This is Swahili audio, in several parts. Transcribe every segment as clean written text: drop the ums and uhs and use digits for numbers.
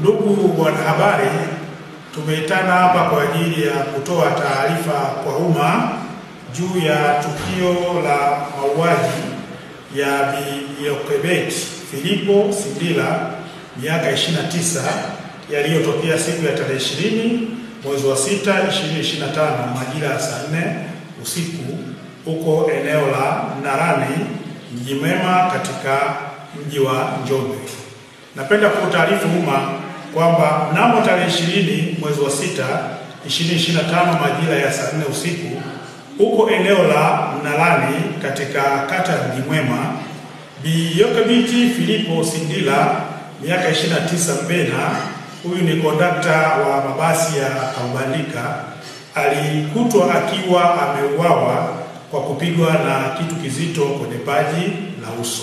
Ndugu wanahabari, tumeitana hapa kwa ajili ya kutoa taarifa kwa umma juu ya tukio la mauaji ya Bi Yoquebet Philipo Sindila miaka 29 yaliyotokea siku ya tarehe 20 mwezi wa 6 2025 majira ya saa 4 usiku huko eneo la Mnarani, Mji Mwema katika mji wa Njombe. Napenda kutaarifu umma kwamba mnamo tarehe 20 mwezi wa 6 2025 majira ya saa 4 usiku huko eneo la Mnarani katika kata ya Mji Mwema, Bi Yoquebet Philipo Sindila miaka 29 Mbena, huyu ni kondakta wa mabasi ya Kaubandika, alikutwa akiwa ameuawa kwa kupigwa na kitu kizito kwenye paji la uso.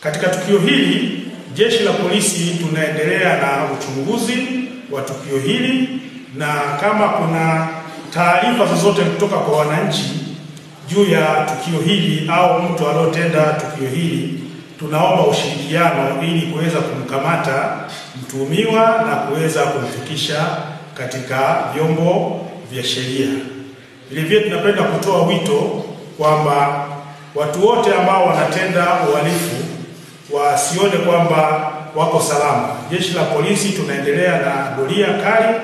Katika tukio hili, jeshi la polisi tunaendelea na uchunguzi wa tukio hili, na kama kuna taarifa zozote kutoka kwa wananchi juu ya tukio hili au mtu aliyotenda tukio hili, tunaomba ushirikiano ili kuweza kumkamata mtuhumiwa na kuweza kumfikisha katika vyombo vya sheria. Vilevile tunapenda kutoa wito kwamba watu wote ambao wanatenda uhalifu wasione kwamba wako salama. Jeshi la polisi tunaendelea na doria kali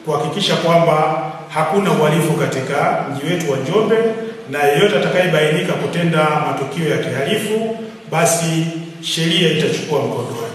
kuhakikisha kwamba hakuna uhalifu katika mji wetu wa Njombe, na yeyote atakayebainika kutenda matukio ya kihalifu, basi sheria itachukua mkondo wake.